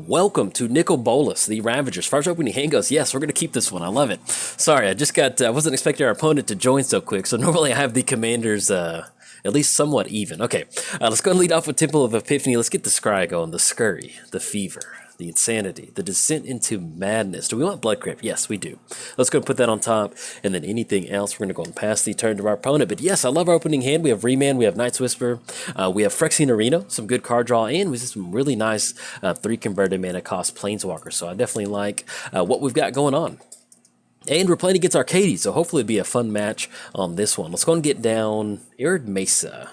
Welcome to Nicol Bolas, the Ravagers. First opening hand goes, yes, we're going to keep this one. I love it. Sorry, I wasn't expecting our opponent to join so quick, so normally I have the commanders at least somewhat even. Okay, let's go and lead off with Temple of Epiphany. Let's get the Scry going, the Scurry, the Fever, the Insanity, the Descent into Madness. Do we want Blood Crypt? Yes, we do. Let's go and put that on top, and then anything else, we're going to go and pass the turn to our opponent. But yes, I love our opening hand. We have Remand, we have Night's Whisper, we have Phyrexian Arena, some good card draw, and we have some really nice 3 converted mana cost Planeswalkers. So I definitely like what we've got going on. And we're playing against Arcades, so hopefully it'll be a fun match on this one. Let's go and get down Arid Mesa.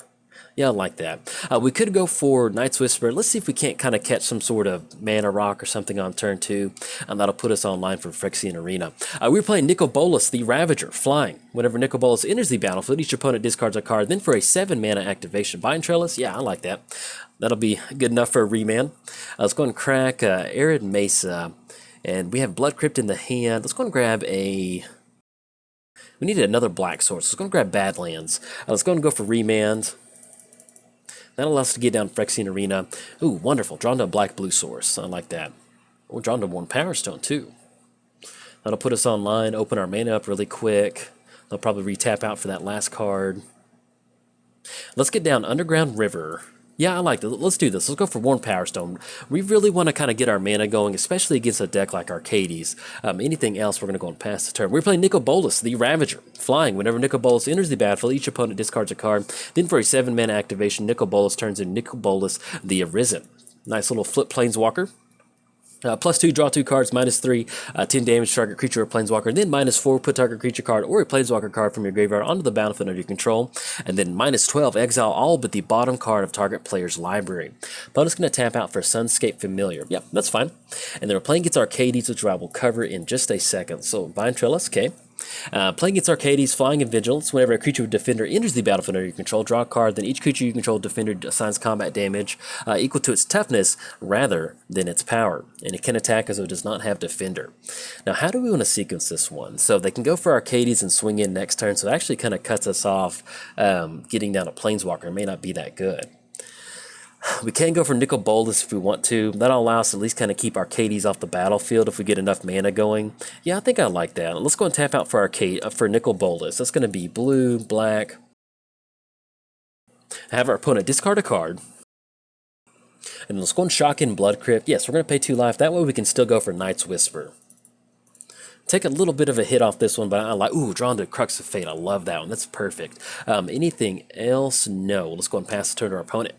Yeah, I like that. We could go for Night's Whisper. Let's see if we can't kind of catch some sort of mana rock or something on turn 2, and that'll put us online for Phyrexian Arena. We're playing Nicol Bolas, the Ravager, flying. Whenever Nicol Bolas enters the battlefield, each opponent discards a card. Then for a 7 mana activation, Vine Trellis. Yeah, I like that. That'll be good enough for a remand. Let's go and crack Arid Mesa, and we have Blood Crypt in the hand. Let's go and grab a. We need another black source. Let's go and grab Badlands. Let's go and go for remand. That'll allow us to get down Phyrexian Arena. Ooh, wonderful. Drawn to a black-blue source. I like that. Oh, drawn to 1 Power Stone, too. That'll put us online, open our mana up really quick. They'll probably re-tap out for that last card. Let's get down Underground River. Yeah, I like that. Let's do this. Let's go for 1 Power Stone. We really want to kind of get our mana going, especially against a deck like Arcades. Anything else, we're going to go and pass the turn. We're playing Nicol Bolas, the Ravager, flying. Whenever Nicol Bolas enters the battlefield, each opponent discards a card. Then for a 7 mana activation, Nicol Bolas turns into Nicol Bolas, the Arisen. Nice little flip Planeswalker. +2, draw 2 cards, -3, 10 damage to target creature or planeswalker, and then -4, put target creature card or a planeswalker card from your graveyard onto the battlefield under your control, and then -12, exile all but the bottom card of target player's library. Opponent's going to tap out for Sunscape Familiar. Yep, that's fine. And then we're playing against Arcades, which I will cover in just a second. So, Vine Trellis, okay. Playing against Arcades, Flying and Vigilance. Whenever a creature with Defender enters the battlefield under your control, draw a card. Then each creature you control Defender assigns combat damage equal to its toughness rather than its power. And it can attack as though it does not have Defender. Now, how do we want to sequence this one? So they can go for Arcades and swing in next turn. So it actually kind of cuts us off getting down a Planeswalker. It may not be that good. We can go for Nicol Bolas if we want to. That'll allow us to at least kind of keep Arcades off the battlefield if we get enough mana going. Yeah, I think I like that. Let's go and tap out for Nicol Bolas. That's going to be blue, black. Have our opponent discard a card. And let's go and shock in Blood Crypt. Yes, we're going to pay 2 life. That way we can still go for Night's Whisper. Take a little bit of a hit off this one, but I like, ooh, drawn to Crux of Fate. I love that one. That's perfect. Anything else? No. Let's go and pass the turn to our opponent.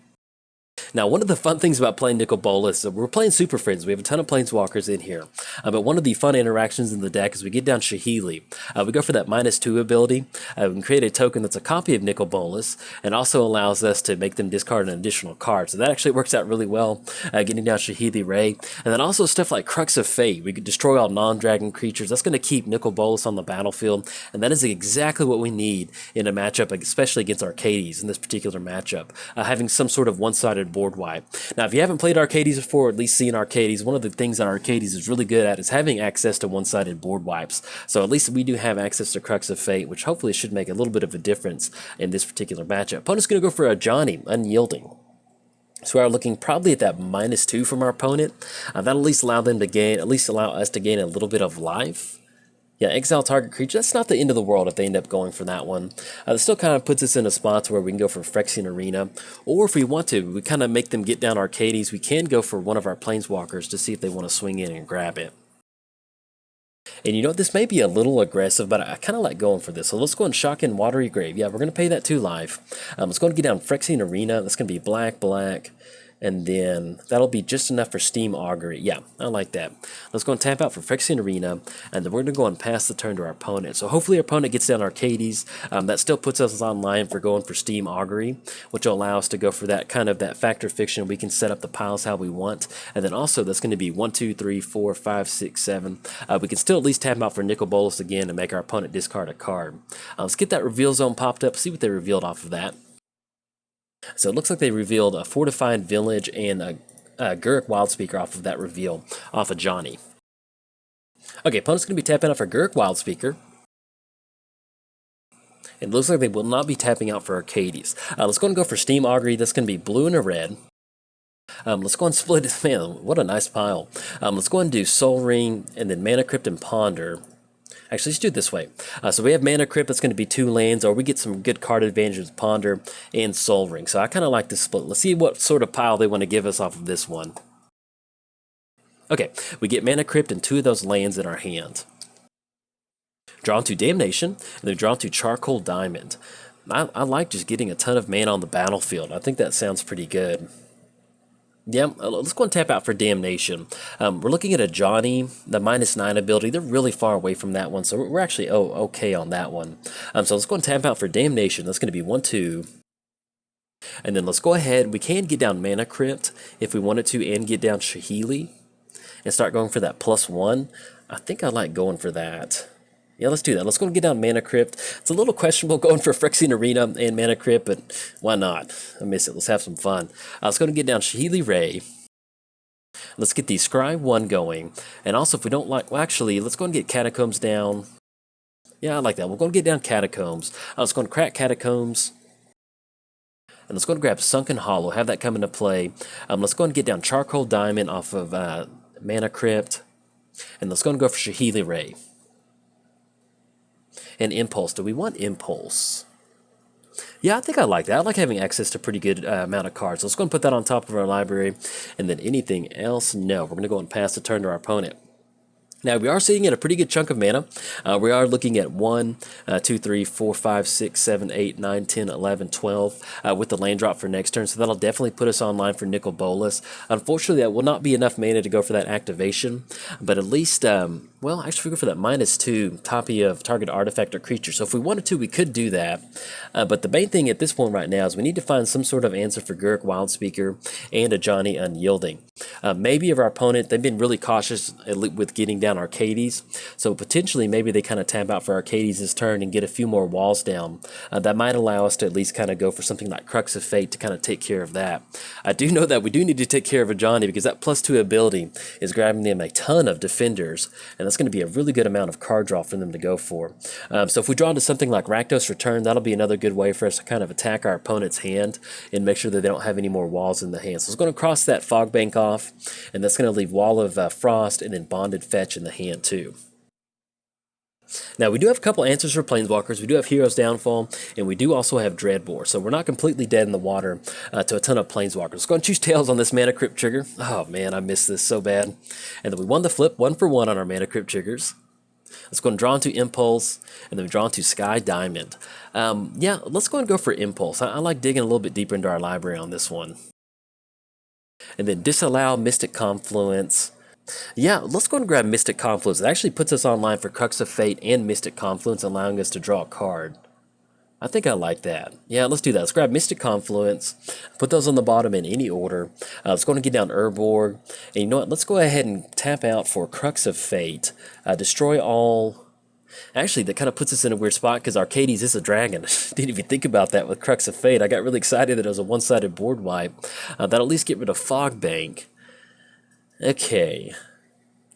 Now, one of the fun things about playing Nicol Bolas is we're playing Super Friends. We have a ton of Planeswalkers in here. But one of the fun interactions in the deck is we get down Shahili. We go for that -2 ability. We can create a token that's a copy of Nicol Bolas and also allows us to make them discard an additional card. So that actually works out really well, getting down Shahili Ray. And then also stuff like Crux of Fate. We could destroy all non-dragon creatures. That's going to keep Nicol Bolas on the battlefield. And that is exactly what we need in a matchup, especially against Arcades in this particular matchup. Having some sort of one-sided board wipe. Now, if you haven't played Arcades before, or at least seen Arcades, one of the things that Arcades is really good at is having access to one-sided board wipes. So at least we do have access to Crux of Fate, which hopefully should make a little bit of a difference in this particular matchup. Opponent's going to go for a Johnny, Unyielding. So we're looking probably at that -2 from our opponent. That'll at least allow them to gain, at least allow us to gain a little bit of life. Yeah, exile target creature. That's not the end of the world if they end up going for that one. It still kind of puts us in a spot where we can go for Phyrexian Arena. Or if we want to, we kind of make them get down Arcades. We can go for one of our Planeswalkers to see if they want to swing in and grab it. And you know, this may be a little aggressive, but I kind of like going for this. So let's go and shock in Watery Grave. Yeah, we're going to pay that 2 life. Let's go and get down Phyrexian Arena. That's going to be black, black. And then that'll be just enough for Steam Augury. Yeah, I like that. Let's go and tap out for Phyrexian Arena, and then we're going to go and pass the turn to our opponent. So hopefully our opponent gets down Arcades. That still puts us online for going for Steam Augury, which will allow us to go for that kind of that Fact or Fiction. We can set up the piles how we want. And then also that's going to be 1, 2, 3, 4, 5, 6, 7. We can still at least tap out for Nicol Bolas again and make our opponent discard a card. Let's get that reveal zone popped up, see what they revealed off of that. So it looks like they revealed a Fortified Village and a Gurk Wildspeaker off of that reveal, off of Johnny. Okay, opponent's going to be tapping out for Gurk Wildspeaker. It looks like they will not be tapping out for Arcades. Let's go and go for Steam Augury. That's going to be blue and a red. Let's go and split it. Man, what a nice pile. Let's go and do Soul Ring and then Mana Crypt and Ponder. Actually, let's do it this way. So we have Mana Crypt, that's going to be 2 lands, or we get some good card advantage with Ponder and Soul Ring. So I kind of like this split. Let's see what sort of pile they want to give us off of this one. Okay, we get Mana Crypt and 2 of those lands in our hand. Draw into Damnation, and then draw into Charcoal Diamond. I like just getting a ton of mana on the battlefield. I think that sounds pretty good. Yeah, let's go and tap out for Damnation. We're looking at a Johnny, the -9 ability. They're really far away from that one, so we're actually okay on that one. So let's go and tap out for Damnation. That's going to be 1-2. And then let's go ahead. We can get down Mana Crypt if we wanted to, and get down Shahili and start going for that +1. I think I like going for that. Yeah, let's do that. Let's go and get down Mana Crypt. It's a little questionable going for Phyrexian Arena and Mana Crypt, but why not? I miss it. Let's have some fun. Let's go and get down Shahili Ray. Let's get the Scry 1 going. And also, if we don't like... Well, actually, let's go and get Catacombs down. Yeah, I like that. We're going to get down Catacombs. Let's go and crack Catacombs. And let's go and grab Sunken Hollow. Have that come into play. Let's go and get down Charcoal Diamond off of Mana Crypt. And let's go and go for Shahili Ray. And Impulse. Do we want Impulse? Yeah, I think I like that. I like having access to pretty good amount of cards. Let's go and put that on top of our library. And then anything else? No. We're going to go and pass the turn to our opponent. Now, we are sitting at a pretty good chunk of mana. We are looking at 1, 2, 3, 4, 5, 6, 7, 8, 9, 10, 11, 12 with the land drop for next turn. So that'll definitely put us online for Nicol Bolas. Unfortunately, that will not be enough mana to go for that activation. But at least, well, actually, we go for that -2 copy of target artifact or creature. So if we wanted to, we could do that. But the main thing at this point right now is we need to find some sort of answer for Gurk Wildspeaker and a Johnny Unyielding. Maybe if our opponent, they've been really cautious with getting down Arcades, so potentially maybe they kind of tap out for Arcades this turn and get a few more walls down. That might allow us to at least kind of go for something like Crux of Fate to kind of take care of that. I do know that we do need to take care of a Johnny because that +2 ability is grabbing them a ton of defenders, and that's going to be a really good amount of card draw for them to go for. So if we draw into something like Rakdos Return, that'll be another good way for us to kind of attack our opponent's hand and make sure that they don't have any more walls in the hand. So it's going to cross that Fog Bank off, and that's going to leave Wall of Frost and then Bonded Fetch in the hand too. Now, we do have a couple answers for Planeswalkers. We do have Hero's Downfall, and we do also have Dreadbore. So we're not completely dead in the water to a ton of Planeswalkers. Let's go and choose Tails on this Mana Crypt trigger. Oh, man, I missed this so bad. And then we won the flip 1 for 1 on our Mana Crypt triggers. Let's go and draw into Impulse, and then we draw into Sky Diamond. Yeah, let's go and go for Impulse. I like digging a little bit deeper into our library on this one. And then Disallow Mystic Confluence. Yeah, let's go and grab Mystic Confluence. It actually puts us online for Crux of Fate and Mystic Confluence, allowing us to draw a card. I think I like that. Yeah, let's do that. Let's grab Mystic Confluence, put those on the bottom in any order. Let's go and get down Urborg. And you know what? Let's go ahead and tap out for Crux of Fate. Destroy all... Actually, that kind of puts us in a weird spot because Arcades is a dragon. Didn't even think about that with Crux of Fate. I got really excited that it was a one-sided board wipe. That'll at least get rid of Fog Bank. Okay.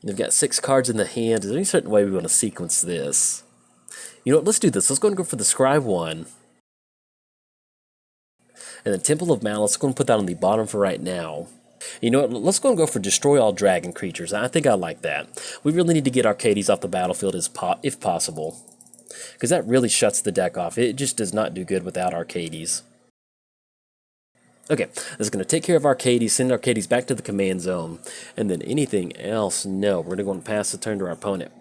We've got 6 cards in the hand. Is there any certain way we want to sequence this? You know what? Let's do this. Let's go and go for the Scribe 1. And then Temple of Malice. Let's go and put that on the bottom for right now. You know what? Let's go and go for Destroy All Dragon Creatures. I think I like that. We really need to get Arcades off the battlefield if possible, because that really shuts the deck off. It just does not do good without Arcades. Okay, this is going to take care of Arcades, send Arcades back to the command zone, and then anything else, no. We're going to go and pass the turn to our opponent.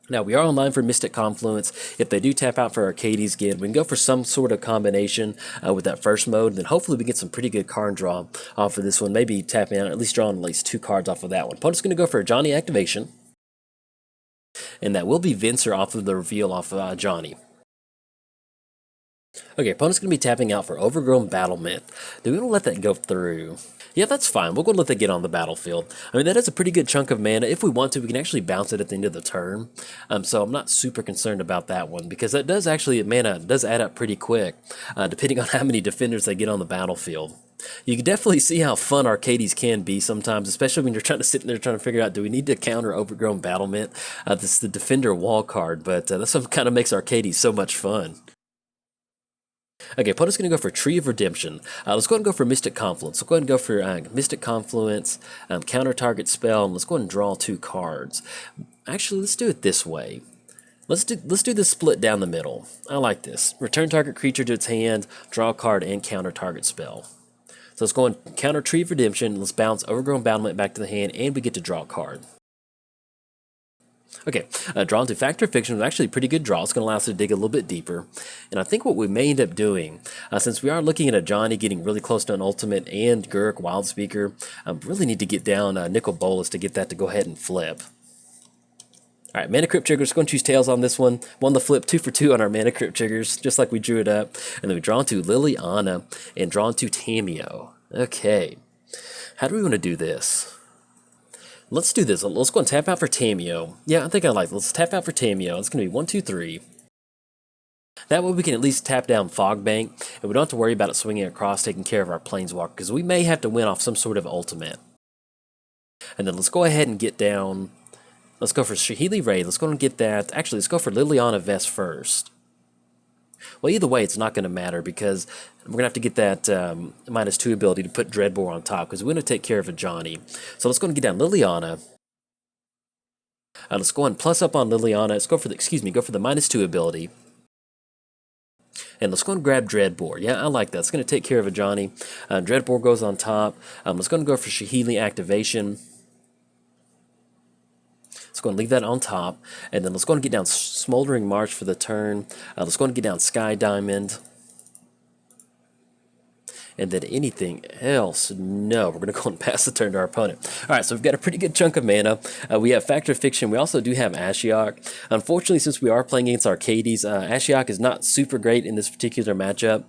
Now, we are online for Mystic Confluence. If they do tap out for Arcades again, we can go for some sort of combination with that first mode, and then hopefully we get some pretty good card draw off of this one. Maybe tapping out, at least drawing at least 2 cards off of that one. Opponent's going to go for a Johnny activation, and that will be Venser off of the reveal off of Johnny. Okay, opponent's going to be tapping out for Overgrown Battlement. Do we want to let that go through? Yeah, that's fine. We'll go let that get on the battlefield. I mean, that is a pretty good chunk of mana. If we want to, we can actually bounce it at the end of the turn. So I'm not super concerned about that one, because that does actually, mana does add up pretty quick, depending on how many defenders they get on the battlefield. You can definitely see how fun Arcades can be sometimes, especially when you're trying to sit there trying to figure out, do we need to counter Overgrown Battlement? This is the Defender wall card, but that's what kind of makes Arcades so much fun. Okay, opponent's going to go for Tree of Redemption. Let's go ahead and go for Mystic Confluence. Let's go ahead and go for Mystic Confluence, counter target spell, and let's go ahead and draw 2 cards. Actually, let's do it this way. Let's do this split down the middle. I like this. Return target creature to its hand, draw a card, and counter target spell. So let's go and counter Tree of Redemption. Let's bounce Overgrown Battlement back to the hand, and we get to draw a card. Okay, draw into Factor of Fiction was actually a pretty good draw. It's going to allow us to dig a little bit deeper. And I think what we may end up doing, since we are looking at a Johnny getting really close to an ultimate and Gurk Wildspeaker, I really need to get down Nicol Bolas to get that to go ahead and flip. All right, Mana Crypt Triggers, going to choose Tails on this one. Won the flip 2 for 2 on our Mana Crypt Triggers, just like we drew it up. And then we draw into Liliana and draw into Tameo. Okay, how do we want to do this? Let's do this. Let's go and tap out for Tameo. Yeah, I think I like it. Let's tap out for Tameo. It's going to be 1, 2, 3. That way we can at least tap down Fog Bank, and we don't have to worry about it swinging across, taking care of our Planeswalker, because we may have to win off some sort of ultimate. And then let's go ahead and get down. Let's go for Shahili Ray. Let's go and get that. Actually, let's go for Liliana Vest first. Well, either way, it's not going to matter because we're going to have to get that -2 ability to put Dreadbore on top because we're going to take care of a Johnny. So let's go and get down Liliana. Let's go and plus up on Liliana. Let's go for the, go for the -2 ability. And let's go and grab Dreadbore. Yeah, I like that. It's going to take care of a Johnny. Dreadbore goes on top. Let's go and go for Shahili activation. Let's go and leave that on top. And then let's go and get down Smoldering March for the turn. Let's go and get down Sky Diamond. And then anything else, no, we're going to go and pass the turn to our opponent. All right, so we've got a pretty good chunk of mana. We have Factor of Fiction. We also do have Ashiok. Unfortunately, since we are playing against Arcades, Ashiok is not super great in this particular matchup.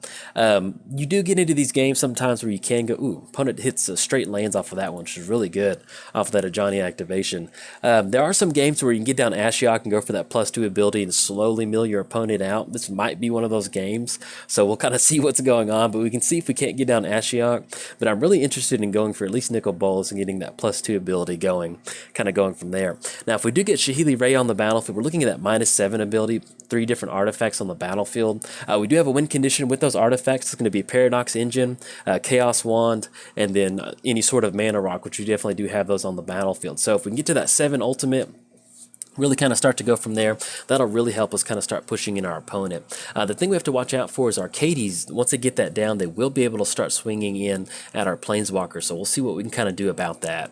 You do get into these games sometimes where you can go, ooh, opponent hits straight lands off of that one, which is really good off of that Ajani activation. There are some games where you can get down Ashiok and go for that +2 ability and slowly mill your opponent out. This might be one of those games, so we'll kind of see what's going on, but we can see if we can't get down Ashiok, but I'm really interested in going for at least Nicol Bolas and getting that +2 ability going, kind of going from there. Now, if we do get Shahili Ray on the battlefield, we're looking at that -7 ability, 3 different artifacts on the battlefield. We do have a win condition with those artifacts. It's going to be Paradox Engine, Chaos Wand, and then any sort of Mana Rock, which we definitely do have those on the battlefield. So if we can get to that 7 ultimate, really kind of start to go from there, that'll really help us kind of start pushing in our opponent. The thing we have to watch out for is Arcades. Once they get that down, they will be able to start swinging in at our Planeswalker, so we'll see what we can kind of do about that.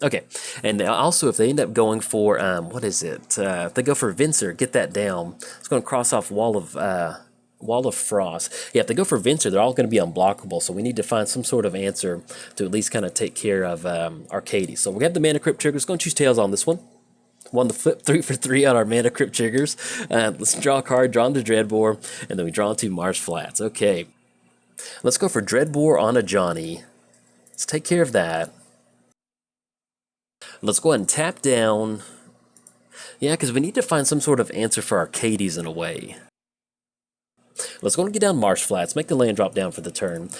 Okay, and also if they end up going for, what is it? If they go for Venser, get that down. It's going to cross off Wall of Frost. Yeah, if they go for Venser, they're all going to be unblockable, so we need to find some sort of answer to at least kind of take care of Arcades. So we have the Mana Crypt Triggers. Going to choose Tails on this one. Won the flip 3 for 3 on our Mana Crypt Triggers. Let's draw a card, draw into Dreadbore, and then we draw into Marsh Flats. Okay, let's go for Dreadbore on a Johnny. Let's take care of that. Let's go ahead and tap down. Yeah, because we need to find some sort of answer for Arcades in a way. Let's go and get down Marsh Flats, make the land drop down for the turn.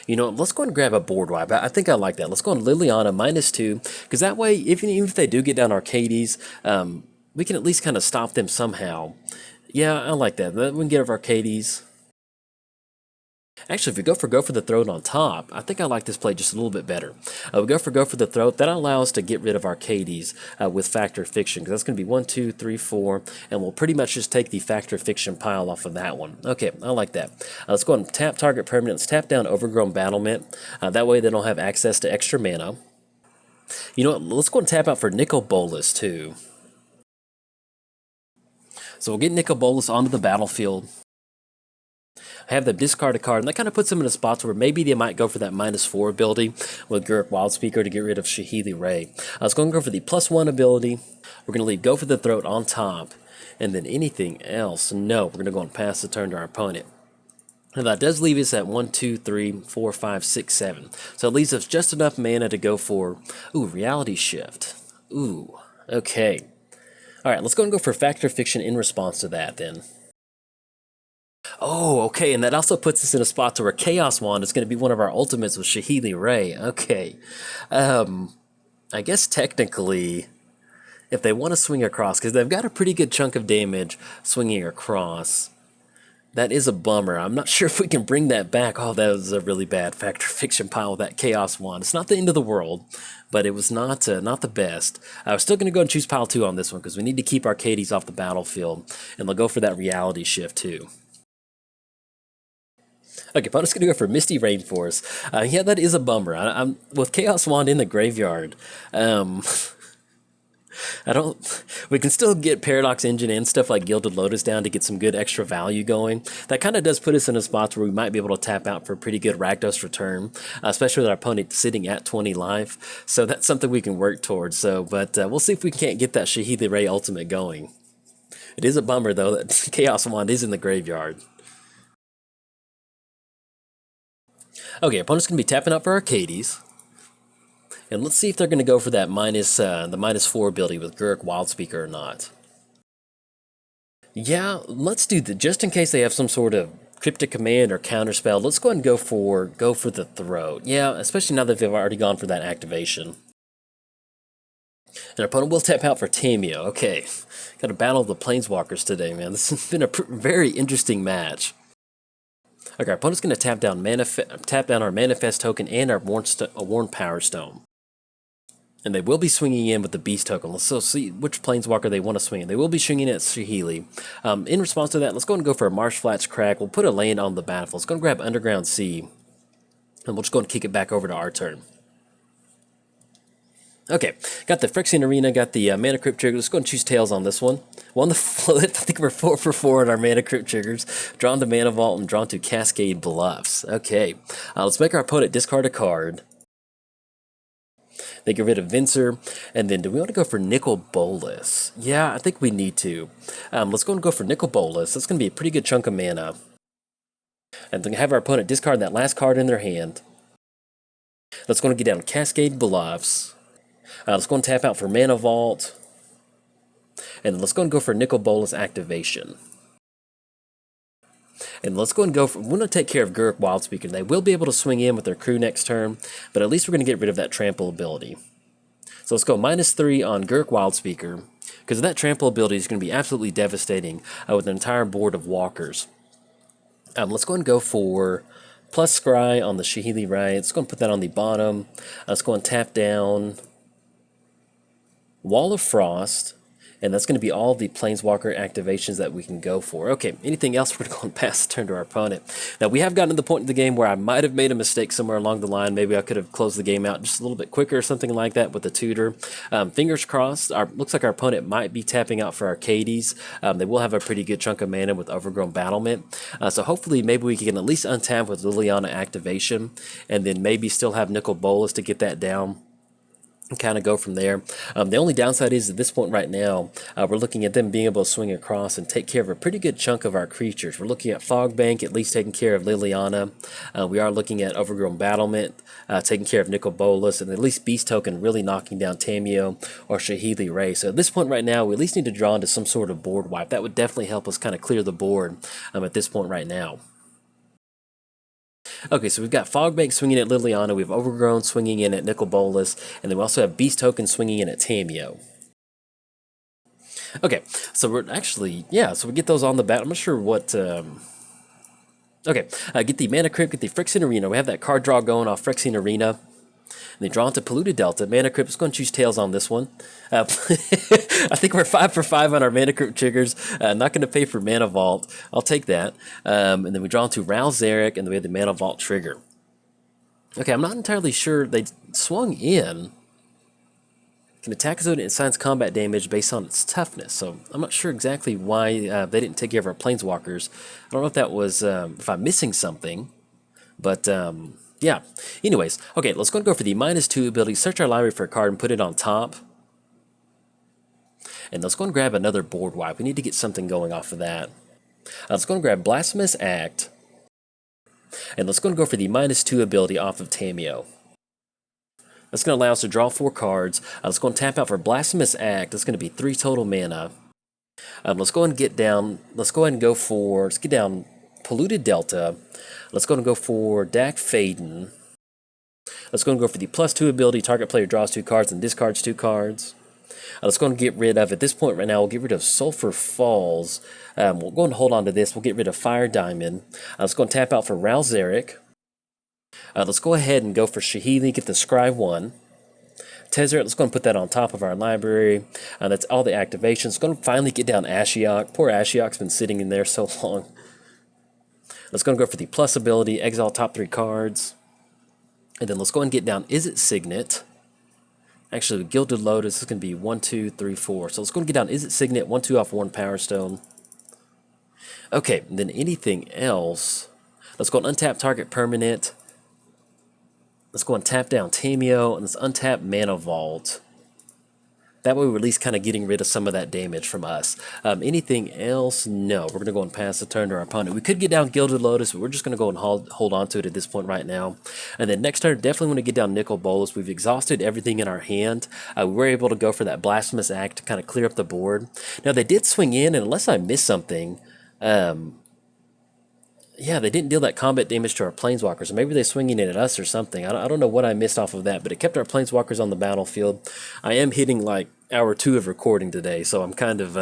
You know, let's go and grab a board wipe. I think I like that. Let's go on Liliana -2, because that way, even if they do get down Arcades, we can at least kind of stop them somehow. Yeah, I like that. We can get rid of Arcades. Actually, if we go for the Throat on top, I think I like this play just a little bit better. We go for the Throat. That'll allow us to get rid of Arcades with Factor of Fiction, because that's going to be 1, 2, 3, 4, and we'll pretty much just take the Factor of Fiction pile off of that one. Okay, I like that. Let's go ahead and tap target permanent. Let's tap down Overgrown Battlement. That way they don't have access to extra mana. You know what? Let's go and tap out for Nicol Bolas too. So we'll get Nicol Bolas onto the battlefield. Have them discard a card, and that kind of puts them in a spot where maybe they might go for that -4 ability with Gurk Wildspeaker to get rid of Shahili Ray. I was going to go for the +1 ability. We're going to leave Go for the Throat on top, and then anything else, no, we're going to go and pass the turn to our opponent. And that does leave us at 1, 2, 3, 4, 5, 6, 7. So it leaves us just enough mana to go for, ooh, Reality Shift. Ooh, okay. All right, let's go and go for Factor of Fiction in response to that then. Oh, okay, and that also puts us in a spot to where Chaos Wand is going to be one of our ultimates with Shahili Ray. Okay. I guess technically, if they want to swing across, because they've got a pretty good chunk of damage swinging across, That is a bummer. I'm not sure if we can bring that back. Oh, that was a really bad Factor Fiction pile with that Chaos Wand. It's not the end of the world, but it was not the best. I was still going to go and choose pile 2 on this one because we need to keep Arcades off the battlefield, and they'll go for that reality shift too. Okay, opponent's going to go for Misty Rainforest. Yeah, that is a bummer. I'm with Chaos Wand in the graveyard. I don't. We can still get Paradox Engine and stuff like Gilded Lotus down to get some good extra value going. That kind of does put us in a spot where we might be able to tap out for a pretty good Rakdos return, especially with our opponent sitting at 20 life. So that's something we can work towards. So, but we'll see if we can't get that Shahidi Ray ultimate going. It is a bummer though that Chaos Wand is in the graveyard. Okay, opponent's going to be tapping out for Arcades. And let's see if they're going to go for that the -4 ability with Gurk Wildspeaker or not. Yeah, let's do that. Just in case they have some sort of cryptic command or counterspell, let's go ahead and go for the throat. Yeah, especially now that they've already gone for that activation. And our opponent will tap out for Tamio. Okay, got a battle of the Planeswalkers today, man. This has been a very interesting match. Okay, our opponent's going to tap down our Manifest token and our Worn Power Stone. And they will be swinging in with the Beast token. Let's see which Planeswalker they want to swing in. They will be swinging at Saheeli. In response to that, let's go and go for a Marsh Flats Crack. We'll put a land on the battlefield. Let's go and grab Underground Sea. And we'll just go and kick it back over to our turn. Okay, got the Phyrexian Arena, got the Mana Crypt trigger. Let's go and choose Tails on this one. Won the float. I think we're 4 for 4 on our Mana Crypt triggers. Drawn to Mana Vault and drawn to Cascade Bluffs. Okay, let's make our opponent discard a card. They get rid of Vincer, and then do we want to go for Nicol Bolas? Yeah, I think we need to. Let's go and go for Nicol Bolas. That's going to be a pretty good chunk of mana. And then have our opponent discard that last card in their hand. Let's go and get down Cascade Bluffs. Let's go and tap out for Mana Vault. And let's go and go for Nicol Bolas activation. And let's go and go for, we're going to take care of Gurk Wildspeaker. They will be able to swing in with their crew next turn, but at least we're going to get rid of that trample ability. So let's go -3 on Gurk Wildspeaker, because that trample ability is going to be absolutely devastating with an entire board of walkers. Let's go and go for plus Scry on the Saheeli Ray. Let's go and put that on the bottom. Let's go and tap down Wall of Frost. And that's going to be all the Planeswalker activations that we can go for. Okay, anything else? We're going to go and pass the turn to our opponent. Now, we have gotten to the point in the game where I might have made a mistake somewhere along the line. Maybe I could have closed the game out just a little bit quicker or something like that with the tutor. Fingers crossed. Looks like our opponent might be tapping out for Arcades. They will have a pretty good chunk of mana with Overgrown Battlement. So hopefully maybe we can at least untap with Liliana activation. And then maybe still have Nicol Bolas to get that down. Kind of go from there. The only downside is at this point right now, we're looking at them being able to swing across and take care of a pretty good chunk of our creatures. We're looking at Fogbank at least taking care of Liliana. We are looking at Overgrown Battlement, taking care of Nicol Bolas, and at least Beast Token really knocking down Tamio or Saheeli Ray. So at this point right now, we at least need to draw into some sort of board wipe. That would definitely help us kind of clear the board at this point right now. Okay, so we've got Fogbank swinging at Liliana, we have Overgrown swinging in at Nicol Bolas, and then we also have Beast Token swinging in at Tamio. Okay, so we're actually, yeah, so we get those on the bat. I'm not sure what, okay, get the Mana Crypt, get the Phyrexian Arena. We have that card draw going off Phyrexian Arena. And they draw into Polluted Delta. Mana Crypt is going to choose Tails on this one. I think we're 5 for 5 on our Mana Crypt triggers. Not going to pay for Mana Vault. I'll take that. And then we draw into Rouse Zarek, and then we have the Mana Vault trigger. Okay, I'm not entirely sure. They swung in. Can attack a zone and assigns combat damage based on its toughness. So I'm not sure exactly why they didn't take care of our Planeswalkers. I don't know if that was, if I'm missing something. But, yeah. Anyways, okay, let's go and go for the -2 ability. Search our library for a card and put it on top. And let's go and grab another board wipe. We need to get something going off of that. Let's go and grab Blasphemous Act. And let's go and go for the -2 ability off of Tamio. That's going to allow us to draw 4 cards. Let's go and tap out for Blasphemous Act. That's going to be 3 total mana. Let's go and get down. Let's go ahead and go for. Let's get down Polluted Delta. Let's go and go for Dak Faden. Let's go and go for the +2 ability. Target player draws 2 cards and discards 2 cards. Let's go and get rid of, at this point right now, we'll get rid of Sulphur Falls. We'll go and hold on to this. We'll get rid of Fire Diamond. Let's go and tap out for Ralzeric. Let's go ahead and go for Shahili, get the Scry 1. Tezzeret, let's go and put that on top of our library. That's all the activations. Going to finally get down Ashiok. Poor Ashiok's been sitting in there so long. Let's go and go for the plus ability, exile top 3 cards. And then let's go and get down Izzet Signet. Actually, Gilded Lotus is going to be 1, 2, 3, 4. So let's go and get down Izzet Signet, 1, 2 off 1 Power Stone. Okay, and then anything else. Let's go and untap target permanent. Let's go and tap down Tameo, and let's untap Mana Vault. That way we're at least kind of getting rid of some of that damage from us. Anything else? No. We're going to go and pass the turn to our opponent. We could get down Gilded Lotus, but we're just going to go and hold on to it at this point right now. And then next turn, definitely want to get down Nicol Bolas. We've exhausted everything in our hand. We were able to go for that Blasphemous Act to kind of clear up the board. Now, they did swing in, and unless I missed something... yeah, they didn't deal that combat damage to our Planeswalkers. Maybe they're swinging it at us or something. I don't know what I missed off of that, but it kept our Planeswalkers on the battlefield. I am hitting like hour 2 of recording today, so I'm kind of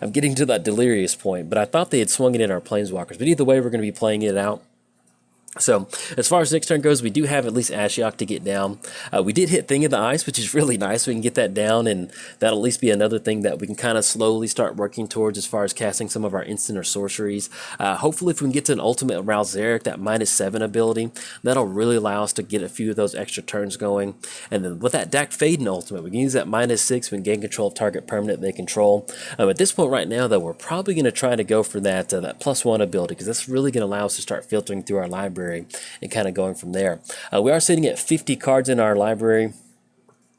I'm getting to that delirious point. But I thought they had swung it at our Planeswalkers. But either way, we're going to be playing it out. So, as far as next turn goes, we do have at least Ashiok to get down. We did hit Thing of the Ice, which is really nice. We can get that down, and that'll at least be another thing that we can kind of slowly start working towards as far as casting some of our instant or sorceries. Hopefully, if we can get to an ultimate Ralzeric, that -7 ability, that'll really allow us to get a few of those extra turns going. And then with that Dak Faden ultimate, we can use that -6 when gain control of target permanent they control. At this point right now, though, we're probably going to try to go for that, that +1 ability, because that's really going to allow us to start filtering through our library and kind of going from there. We are sitting at 50 cards in our library,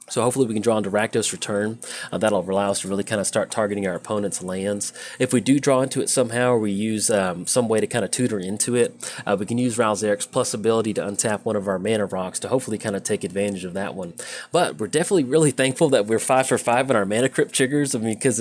so hopefully we can draw into Rakdos Return. That'll allow us to really kind of start targeting our opponent's lands. If we do draw into it somehow, or we use some way to kind of tutor into it, we can use Ralzeric's plus ability to untap one of our mana rocks to hopefully kind of take advantage of that one. But we're definitely really thankful that we're 5 for 5 on our mana crypt triggers. I mean, because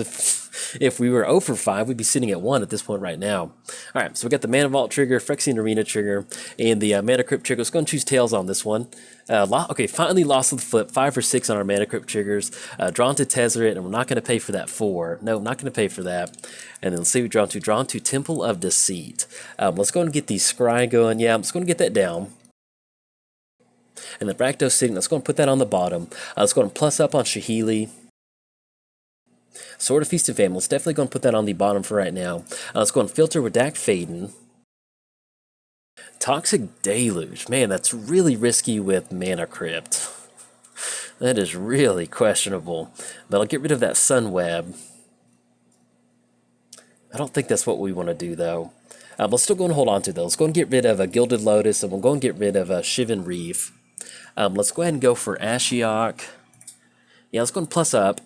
if we were 0 for 5, we'd be sitting at 1 at this point right now. All right, so we got the Mana Vault trigger, Phyrexian Arena trigger, and the Mana Crypt trigger. Let's go and choose Tails on this one. Okay, finally lost the flip, 5 for 6 on our Mana Crypt triggers. Drawn to Tezzeret, and we're not going to pay for that 4. No, not going to pay for that. And then let's see what we're drawn to Temple of Deceit. Let's go and get the Scry going. Yeah, I'm just going to get that down. And the Rakdos Signet, let's go and put that on the bottom. Let's go and plus up on Shahili. Sword of Feast and Famine, let's definitely go and put that on the bottom for right now. Let's go and filter with Dak Faden. Toxic Deluge, man, that's really risky with Mana Crypt. That is really questionable. But I'll get rid of that Sunweb. I don't think that's what we want to do, though. Let's still go and hold on to those. Let's go and get rid of a Gilded Lotus, and we'll go and get rid of a Shivan Reef. Let's go ahead and go for Ashiok. Yeah, let's go and plus up.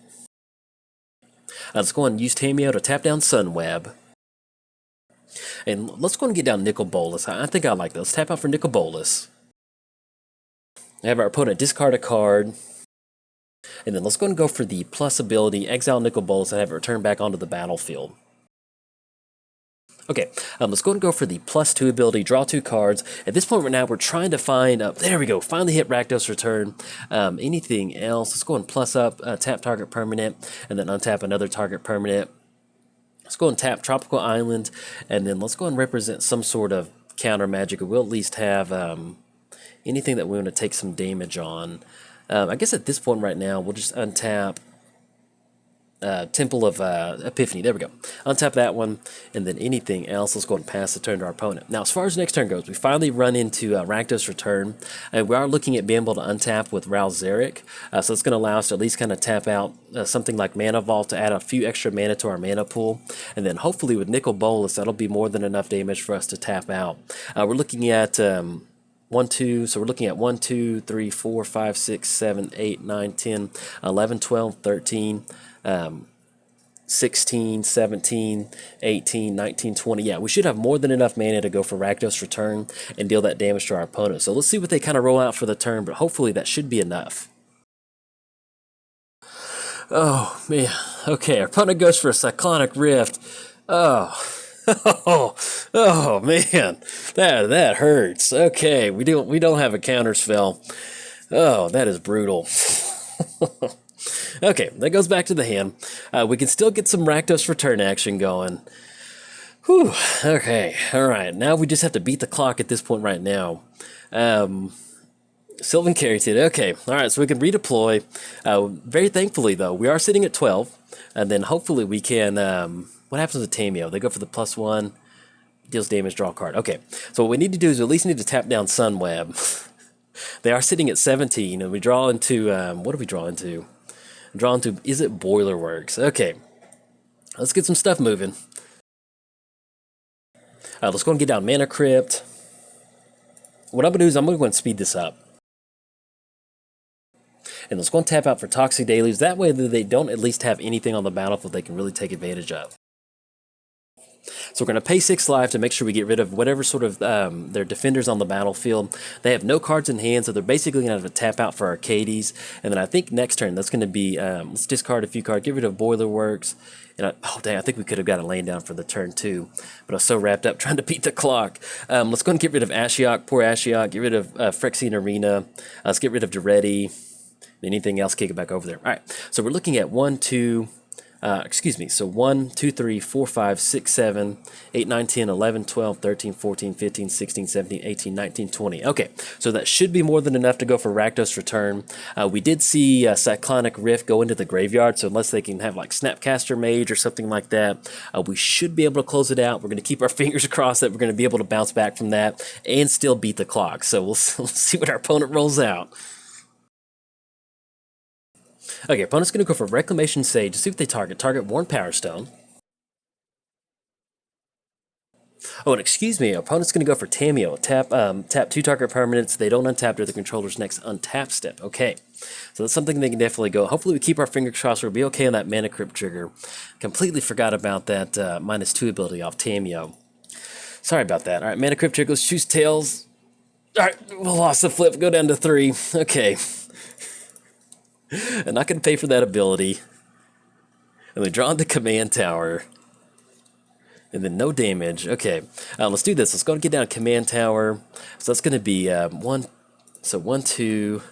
Let's go and use Tameo to tap down Sunweb. And let's go and get down Nicol Bolas. I think I like those. Tap out for Nicol Bolas. Have our opponent discard a card. And then let's go and go for the plus ability, exile Nicol Bolas, and have it return back onto the battlefield. Okay, let's go and go for the +2 ability, draw 2 cards. At this point right now, we're trying to find, there we go, finally hit Rakdos Return. Anything else? Let's go and plus up, tap target permanent, and then untap another target permanent. Let's go and tap Tropical Island, and then let's go and represent some sort of counter magic. We'll at least have anything that we want to take some damage on. I guess at this point right now, we'll just untap Temple of Epiphany. There we go. Untap that one, and then anything else, let's go and pass the turn to our opponent. Now, as far as next turn goes, we finally run into Rakdos Return, and we are looking at being able to untap with Ralzeric, so it's going to allow us to at least kind of tap out something like Mana Vault to add a few extra mana to our mana pool, and then hopefully with Nicol Bolas, that'll be more than enough damage for us to tap out. We're looking at 1, 2, so we're looking at 1, 2, 3, 4, 5, 6, 7, 8, 9, 10, 11, 12, 13, 16, 17, 18, 19, 20. Yeah, we should have more than enough mana to go for Rakdos Return and deal that damage to our opponent. So let's see what they kind of roll out for the turn, but hopefully that should be enough. Oh, man. Okay, our opponent goes for a Cyclonic Rift. Oh. Oh man, that hurts. Okay, we don't have a counter spell. Oh, that is brutal. Okay, that goes back to the hand. We can still get some Rakdos return action going. Whew, okay, alright, now we just have to beat the clock at this point right now. Sylvan Carroted, okay, alright, so we can redeploy. Very thankfully, though, we are sitting at 12, and then hopefully we can, what happens with Tamio? They go for the +1, deals damage, draw a card. Okay, so what we need to do is we at least need to tap down Sunweb. They are sitting at 17, and we draw into, what do we draw into? Draw into, is it Boilerworks? Okay, let's get some stuff moving. Let's go and get down Mana Crypt. What I'm going to do is I'm going to go and speed this up. And let's go and tap out for Toxic Deluge. That way they don't at least have anything on the battlefield they can really take advantage of. So we're going to pay 6 life to make sure we get rid of whatever sort of their defenders on the battlefield. They have no cards in hand, so they're basically going to have to tap out for Arcades. And then I think next turn that's going to be, let's discard a few cards, get rid of Boilerworks. And oh dang, I think we could have got a lane down for the turn too. But I was so wrapped up trying to beat the clock. Let's go and get rid of Ashiok, poor Ashiok, get rid of Phyrexian Arena. Let's get rid of Duretti. Anything else, kick it back over there. All right, so we're looking at 1, 2, so 1, 2, 3, 4, 5, 6, 7, 8, 9, 10, 11, 12, 13, 14, 15, 16, 17, 18, 19, 20. Okay, so that should be more than enough to go for Rakdos Return. We did see Cyclonic Rift go into the graveyard, so unless they can have like Snapcaster Mage or something like that, we should be able to close it out. We're going to keep our fingers crossed that we're going to be able to bounce back from that and still beat the clock. So we'll see what our opponent rolls out. Okay, opponent's going to go for Reclamation Sage to see what they target. Target Worn Power Stone. Oh, and excuse me, opponent's going to go for Tamio. Tap 2 target permanents. They don't untap during the controller's next untap step. Okay, so that's something they can definitely go. Hopefully we keep our fingers crossed. We'll be okay on that Mana Crypt trigger. Completely forgot about that -2 ability off Tamio. Sorry about that. All right, Mana Crypt trigger. Let's choose Tails. All right, we lost the flip. Go down to 3. Okay. I'm not going to pay for that ability. And we draw into Command Tower. And then no damage. Okay, let's do this. Let's go and get down Command Tower. So that's going to be 1, 2.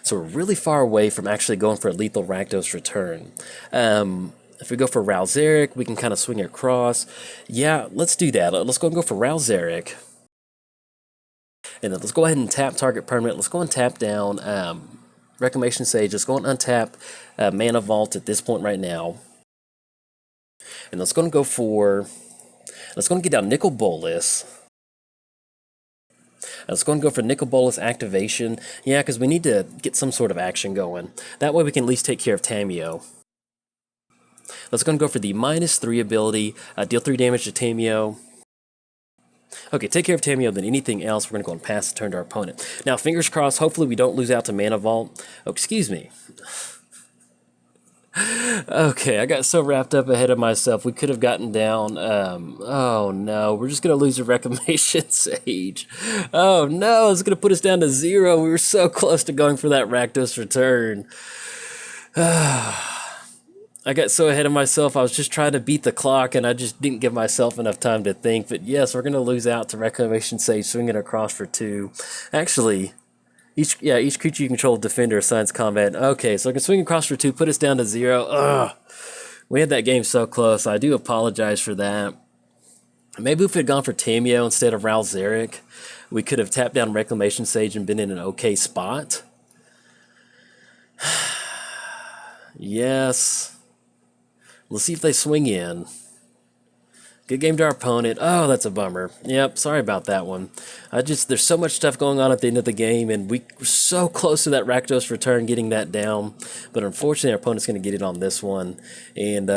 So we're really far away from actually going for a lethal Rakdos Return. If we go for Ralzeric, we can kind of swing across. Yeah, let's do that. Let's go and go for Ralzeric. And then let's go ahead and tap target permanent. Let's go and tap down Reclamation Sage. Let's go and untap Mana Vault at this point right now. And let's go and go for... Let's go and get down Nicol Bolas. Let's go and go for Nicol Bolas activation. Yeah, because we need to get some sort of action going. That way we can at least take care of Tamio. Let's go and go for the -3 ability. Deal 3 damage to Tamio. Okay, take care of Tamio, then anything else, we're going to go and pass the turn to our opponent. Now, fingers crossed, hopefully we don't lose out to Mana Vault. Oh, excuse me. Okay, I got so wrapped up ahead of myself. We could have gotten down. Oh, no, we're just going to lose a Reclamation Sage. Oh, no, it's going to put us down to 0. We were so close to going for that Rakdos Return. I got so ahead of myself, I was just trying to beat the clock, and I just didn't give myself enough time to think. But yes, we're going to lose out to Reclamation Sage, swinging across for 2. Actually, each creature you control defender assigns combat. Okay, so I can swing across for 2, put us down to 0. Ugh. We had that game so close. I do apologize for that. Maybe if we had gone for Tamio instead of Ralzeric, we could have tapped down Reclamation Sage and been in an okay spot. Yes. Let's see if they swing in. Good game to our opponent. Oh, that's a bummer. Yep, sorry about that one. There's so much stuff going on at the end of the game, and we were so close to that Rakdos Return, getting that down. But unfortunately, our opponent's going to get it on this one. And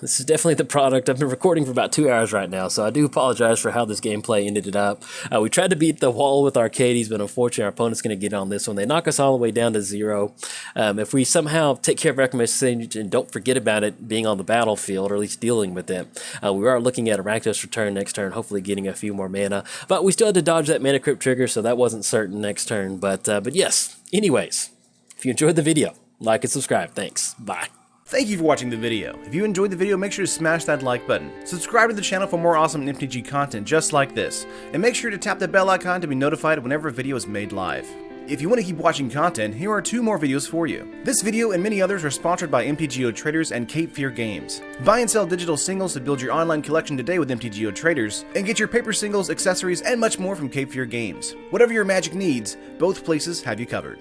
this is definitely the product. I've been recording for about 2 hours right now, so I do apologize for how this gameplay ended it up. We tried to beat the wall with Arcades, but unfortunately, our opponent's going to get it on this one. They knock us all the way down to 0. If we somehow take care of Reclamation Sage and don't forget about it being on the battlefield, or at least dealing with it, we are looking at a Rakdos Return next turn, hopefully getting a few more mana. But we still had to dodge that Mana Crypt trigger, so that wasn't certain next turn. But yes, anyways, if you enjoyed the video, like and subscribe. Thanks. Bye. Thank you for watching the video. If you enjoyed the video, make sure to smash that like button. Subscribe to the channel for more awesome MTG content just like this. And make sure to tap the bell icon to be notified whenever a video is made live. If you want to keep watching content, here are 2 more videos for you. This video and many others are sponsored by MTGO Traders and Cape Fear Games. Buy and sell digital singles to build your online collection today with MTGO Traders, and get your paper singles, accessories, and much more from Cape Fear Games. Whatever your Magic needs, both places have you covered.